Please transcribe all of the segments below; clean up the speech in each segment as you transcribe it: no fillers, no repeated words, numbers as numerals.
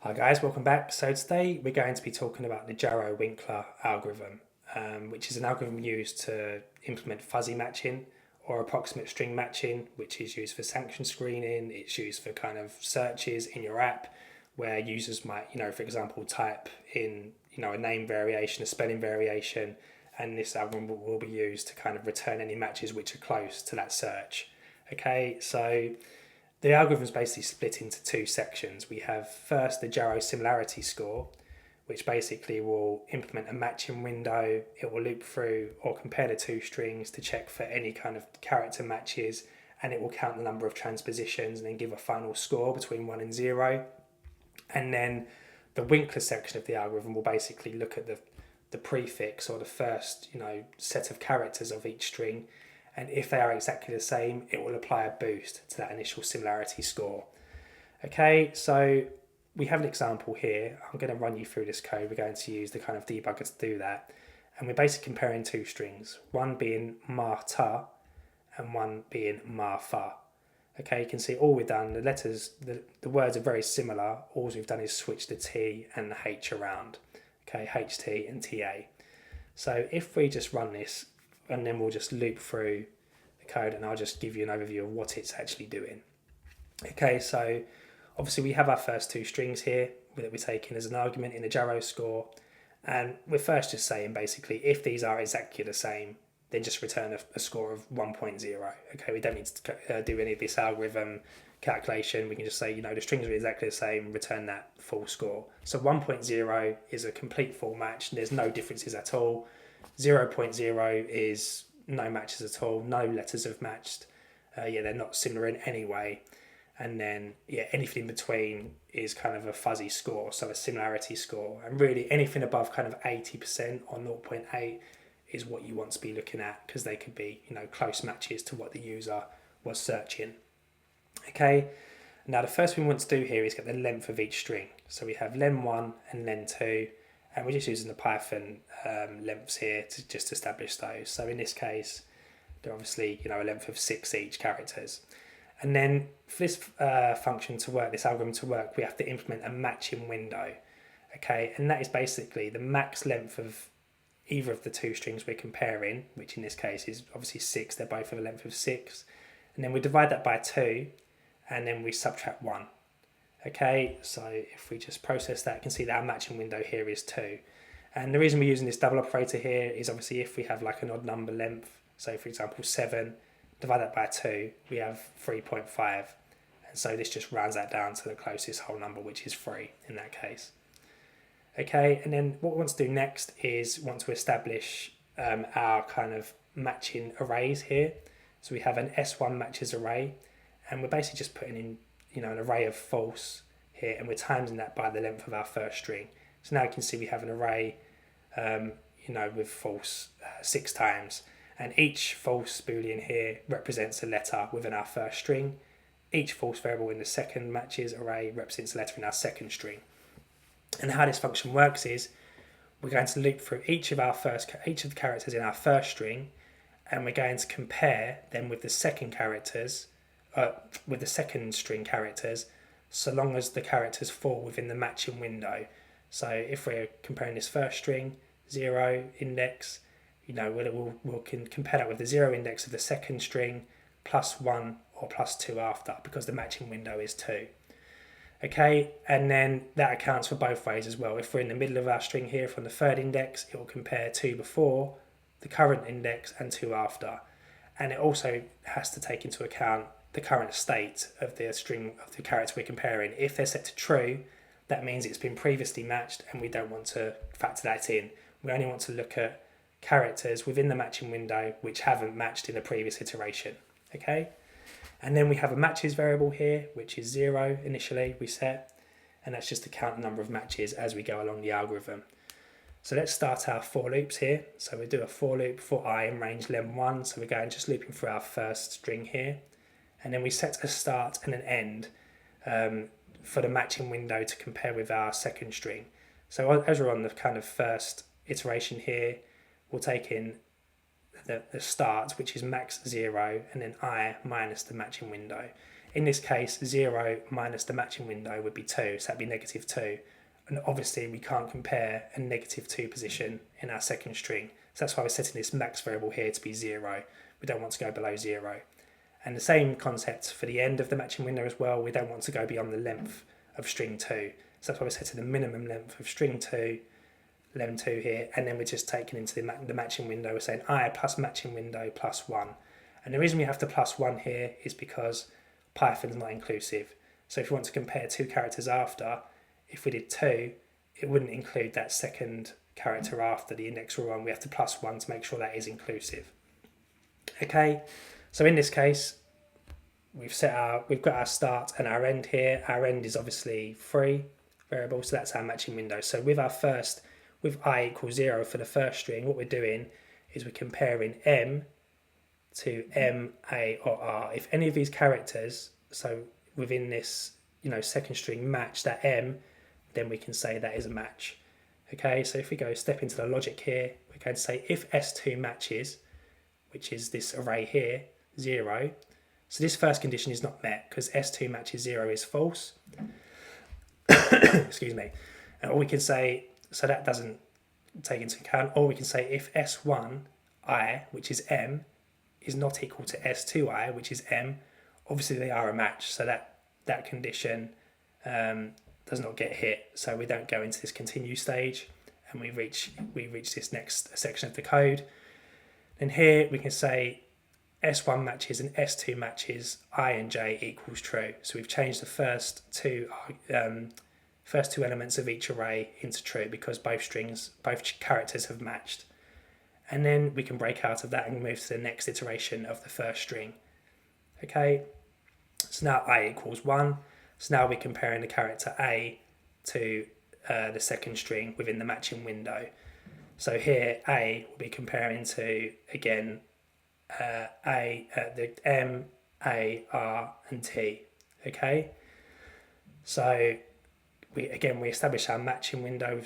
Hi guys, welcome back. So today we're going to be talking about the Jaro-Winkler algorithm, which is an algorithm used to implement fuzzy matching or approximate string matching, which is used for sanction screening. It's used for kind of searches in your app where users might, for example, type in, a name variation, a spelling variation, and this algorithm will be used to kind of return any matches which are close to that search. Okay, so the algorithm is basically split into two sections. We have first the Jaro similarity score, which basically will implement a matching window. It will loop through or compare the two strings to check for any kind of character matches, and it will count the number of transpositions and then give a final score between 1 and 0. And then the Winkler section of the algorithm will basically look at the prefix or the first set of characters of each string, and if they are exactly the same, it will apply a boost to that initial similarity score. Okay, so we have an example here. I'm going to run you through this code. We're going to use the kind of debugger to do that. And we're basically comparing two strings, one being MARHTA and one being MARHTA. Okay, you can see all we've done, the letters, the words are very similar. All we've done is switch the T and the H around. Okay, HT and TA. So if we just run this, and then we'll just loop through the code and I'll just give you an overview of what it's actually doing. Okay, so obviously we have our first two strings here that we're taking as an argument in the Jaro score, and we're first just saying basically if these are exactly the same, then just return a score of 1.0. Okay, we don't need to do any of this algorithm calculation. We can just say, the strings are exactly the same, return that full score. So 1.0 is a complete full match. There's no differences at all. 0.0 is no matches at all, no letters have matched. They're not similar in any way. And then, anything in between is kind of a fuzzy score, so a similarity score. And really, anything above kind of 80% or 0.8 is what you want to be looking at, because they could be, close matches to what the user was searching. Okay, now the first thing we want to do here is get the length of each string. So we have len1 and len2. And we're just using the Python lengths here to just establish those. So in this case, they're obviously a length of 6 each characters. And then for this function to work, this algorithm to work, we have to implement a matching window. Okay, and that is basically the max length of either of the two strings we're comparing, which in this case is obviously 6. They're both of a length of 6. And then we divide that by 2, and then we subtract 1. Okay, so if we just process that, you can see that our matching window here is 2. And the reason we're using this double operator here is obviously if we have like an odd number length, so for example 7, divide that by 2, we have 3.5. And so this just rounds that down to the closest whole number, which is 3 in that case. Okay, and then what we want to do next is want to establish our kind of matching arrays here. So we have an S1 matches array, and we're basically just putting in an array of false here, and we're timesing that by the length of our first string. So now you can see we have an array, with false 6 times, and each false boolean here represents a letter within our first string. Each false variable in the second matches array represents a letter in our second string. And how this function works is we're going to loop through each of the characters in our first string, and we're going to compare them with the second string characters, so long as the characters fall within the matching window. So if we're comparing this first string, 0 index, we'll compare that with the 0 index of the second string, plus 1 or plus 2 after, because the matching window is 2. Okay, and then that accounts for both ways as well. If we're in the middle of our string here from the third index, it will compare 2 before the current index and 2 after. And it also has to take into account the current state of the string of the character we're comparing. If they're set to true, that means it's been previously matched, and we don't want to factor that in. We only want to look at characters within the matching window which haven't matched in the previous iteration. Okay, and then we have a matches variable here, which is 0 initially we set, and that's just to count the number of matches as we go along the algorithm. So let's start our for loops here. So we do a for loop for I in range len1, so we're going just looping through our first string here. And then we set a start and an end for the matching window to compare with our second string. So as we're on the kind of first iteration here, we'll take in the start, which is max 0, and then I minus the matching window. In this case, 0 minus the matching window would be 2, so that'd be -2. And obviously we can't compare a -2 position in our second string. So that's why we're setting this max variable here to be 0. We don't want to go below 0. And the same concept for the end of the matching window as well. We don't want to go beyond the length of string 2. So that's why we're setting the minimum length of string 2, lem 2 here. And then we're just taking into the matching window. We're saying I plus matching window plus 1. And the reason we have to plus 1 here is because Python's not inclusive. So if you want to compare two characters after, if we did 2, it wouldn't include that second character after the index we're on. We have to plus 1 to make sure that is inclusive. Okay, so in this case, we've got our start and our end here. Our end is obviously free variable, so that's our matching window. So with I equals 0 for the first string, what we're doing is we're comparing M to M, A, or R. If any of these characters, so within this, second string match that M, then we can say that is a match. Okay, so if we go step into the logic here, we're going to say if S2 matches, which is this array here, 0. So this first condition is not met because S2 matches 0 is false. Excuse me. And all we can say, so that doesn't take into account, or we can say if S1I, which is M, is not equal to S2I, which is M, obviously they are a match. So that condition does not get hit. So we don't go into this continue stage and we reach this next section of the code. And here we can say S1 matches and S2 matches I and J equals true. So we've changed the first two elements of each array into true because both characters have matched. And then we can break out of that and move to the next iteration of the first string. Okay, so now I equals 1. So now we're comparing the character A to the second string within the matching window. So here A will be comparing to, again, the M, A, R, and T. Okay, so we establish our matching window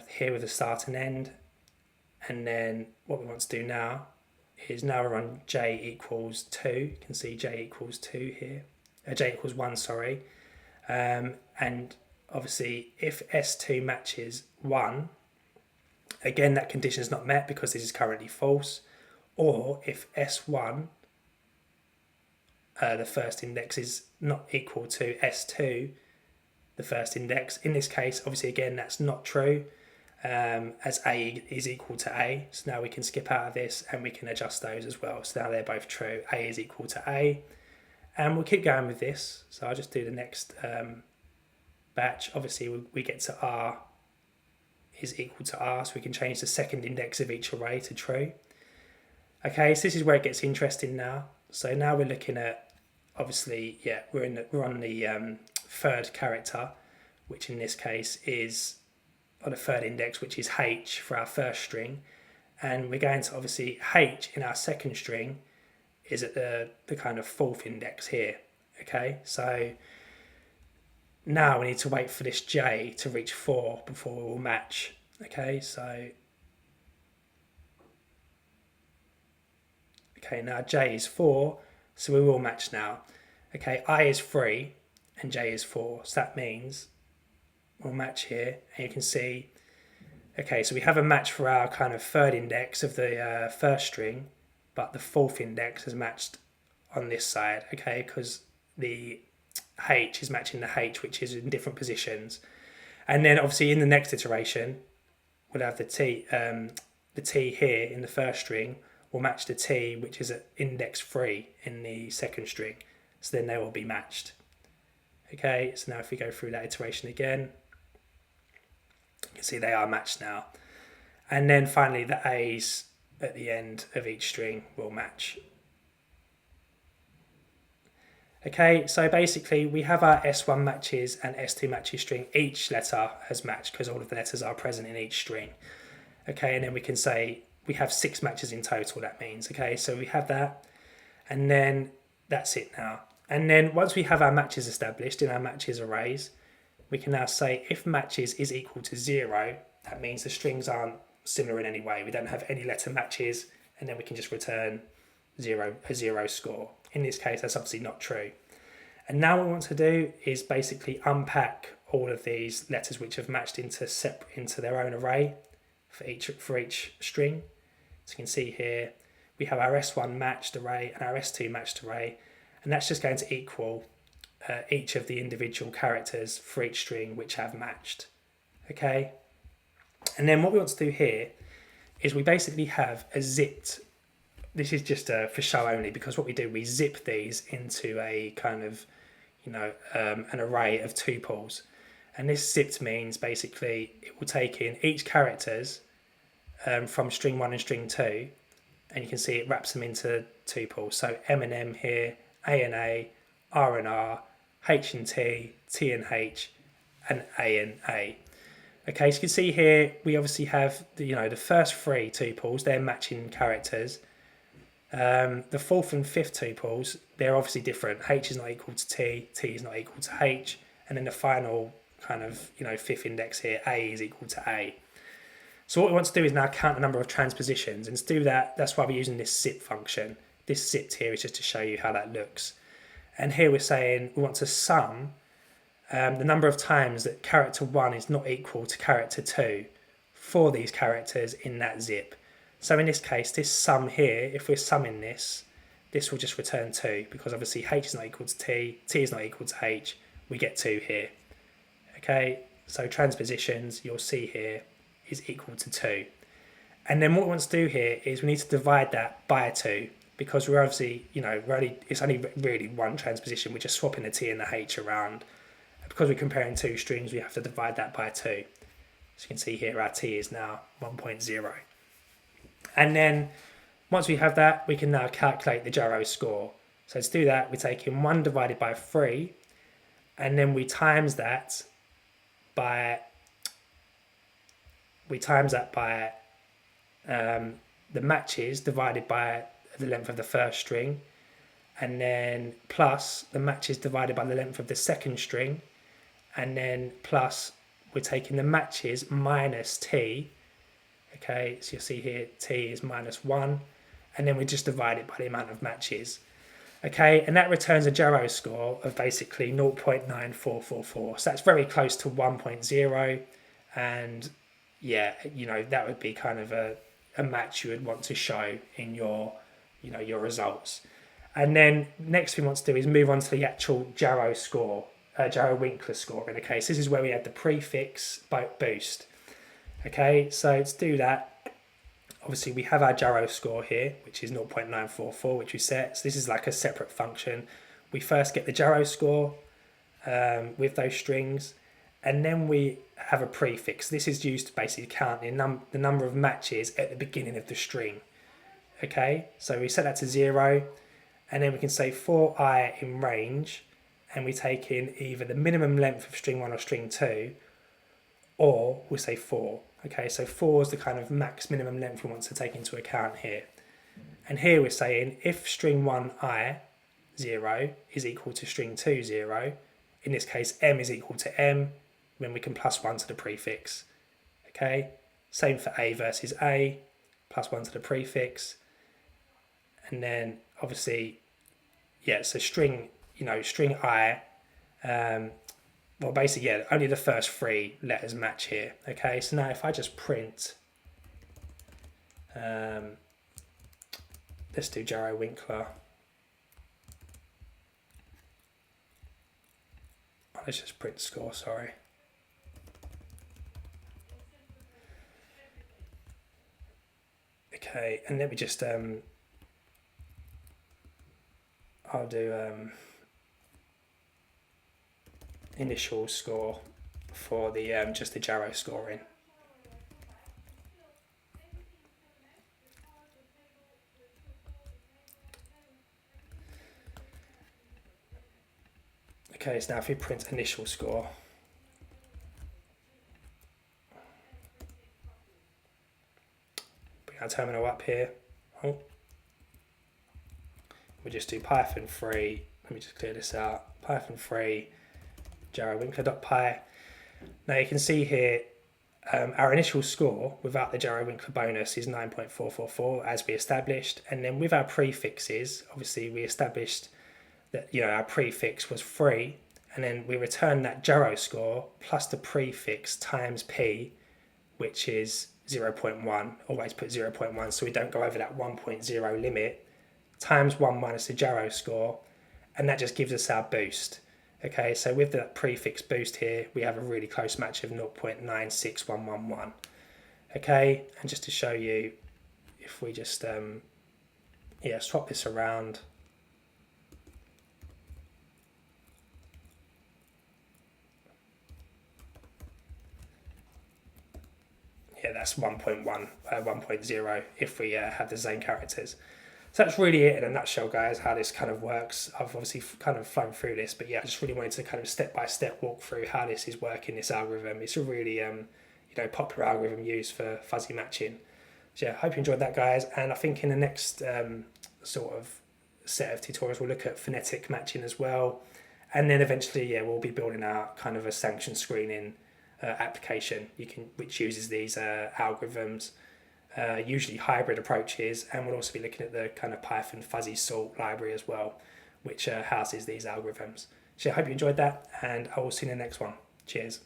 here with a start and end. And then what we want to do now is now we're on J equals 2. You can see J equals 2 here. J equals 1, sorry. And obviously if S2 matches 1, again that condition is not met because this is currently false. Or if S1, the first index, is not equal to S2, the first index. In this case, obviously again that's not true. As A is equal to A. So now we can skip out of this and we can adjust those as well. So now they're both true. A is equal to A. And we'll keep going with this. So I'll just do the next batch. Obviously we get to R is equal to R. So we can change the second index of each array to true. Okay, so this is where it gets interesting now. So now we're looking at, obviously, we're on the third character, which in this case is on the third index, which is H for our first string. And we're going to, obviously, H in our second string is at the kind of fourth index here. Okay, so now we need to wait for this J to reach 4 before we will match. Okay, so now J is 4, so we will match now. Okay, I is 3 and J is 4, so that means we'll match here. And you can see, okay, so we have a match for our kind of third index of the first string, but the fourth index has matched on this side, okay, because the H is matching the H, which is in different positions. And then obviously in the next iteration, we'll have the T here in the first string will match the T, which is at index 3 in the second string. So then they will be matched. Okay, so now if we go through that iteration again, you can see they are matched now. And then finally the A's at the end of each string will match. Okay, so basically we have our S1 matches and S2 matches string. Each letter has matched because all of the letters are present in each string. Okay, and then we can say we have 6 matches in total, that means. Okay, so we have that, and then that's it now. And then once we have our matches established in our matches arrays, we can now say if matches is equal to 0, that means the strings aren't similar in any way. We don't have any letter matches, and then we can just return a 0 score. In this case, that's obviously not true. And now what we want to do is basically unpack all of these letters which have matched into their own array for each string. So you can see here we have our S1 matched array and our S2 matched array, and that's just going to equal each of the individual characters for each string which have matched. Okay, and then what we want to do here is we basically have a zipped. This is just for show only, because what we do, we zip these into a kind of, an array of tuples. And this zipped means basically it will take in each characters from string 1 and string 2, and you can see it wraps them into tuples. So M and M here, A and A, R and R, H and T, T and H, and A and A. Okay, so you can see here we obviously have the first three tuples, they're matching characters. The fourth and fifth tuples, they're obviously different. H is not equal to T, T is not equal to H, and then the final kind of fifth index here, A is equal to A. So what we want to do is now count the number of transpositions, and to do that, that's why we're using this zip function. This zipped here is just to show you how that looks. And here we're saying we want to sum the number of times that character 1 is not equal to character 2 for these characters in that zip. So in this case, this sum here, if we're summing this will just return 2, because obviously H is not equal to T, T is not equal to H, we get 2 here. Okay, so transpositions, you'll see here, is equal to 2. And then what we want to do here is we need to divide that by 2, because we're obviously, it's only really one transposition, we're just swapping the T and the H around. Because we're comparing two strings, we have to divide that by 2. So you can see here our T is now 1.0. And then once we have that, we can now calculate the Jaro score. So to do that, we take in 1 divided by 3, and then we times that by the matches divided by the length of the first string, and then plus the matches divided by the length of the second string, and then plus we're taking the matches minus T. Okay, so you'll see here T is minus 1, and then we just divide it by the amount of matches. Okay, and that returns a Jaro score of basically 0.9444. So that's very close to 1.0, and yeah, that would be kind of a match you would want to show in your results. And then next thing we want to do is move on to the actual Jaro score, Jaro-Winkler score in the case. This is where we add the prefix boost. Okay, so to do that, obviously we have our Jaro score here, which is 0.944, which we set. So this is like a separate function. We first get the Jaro score with those strings, and then we have a prefix. This is used to basically count the number of matches at the beginning of the string. Okay, so we set that to 0, and then we can say for I in range, and we take in either the minimum length of string 1 or string 2, or we'll say 4. Okay, so 4 is the kind of max minimum length we want to take into account here. And here we're saying if string 1 I 0 is equal to string 2 0, in this case M is equal to M, then we can plus 1 to the prefix. Okay, same for A versus A, plus 1 to the prefix. And then obviously, yeah, so string I, well, basically, yeah, only the first 3 letters match here. Okay, so now if I just print, let's do Jaro-Winkler. Let's just print score, sorry. Okay, and then we just, I'll do initial score for the just the Jaro scoring. Okay, so now if we print initial score, bring our terminal up here. Oh. We just do Python 3. Let me just clear this out. Python 3 Jaro-Winkler.py. Now you can see here our initial score without the Jaro-Winkler bonus is 9.444 as we established, and then with our prefixes, obviously we established that, you know, our prefix was 3, and then we return that Jaro score plus the prefix times p, which is 0.1. Always put 0.1 so we don't go over that 1.0 limit, times 1 minus the Jaro score, and that just gives us our boost. Okay, so with the prefix boost here, we have a really close match of 0.96111. Okay, and just to show you, if we just swap this around, yeah, that's 1.1, 1.0 if we have the same characters. So that's really it in a nutshell, guys, how this kind of works. I've obviously kind of flown through this, but yeah, I just really wanted to kind of step-by-step walk through how this is working, this algorithm. It's a really popular algorithm used for fuzzy matching. So yeah, hope you enjoyed that, guys. And I think in the next sort of set of tutorials, we'll look at phonetic matching as well. And then eventually, yeah, we'll be building out kind of a sanction screening application which uses these algorithms, usually hybrid approaches, and we'll also be looking at the kind of Python fuzzy sort library as well, which houses these algorithms. So I hope you enjoyed that, and I will see you in the next one. Cheers.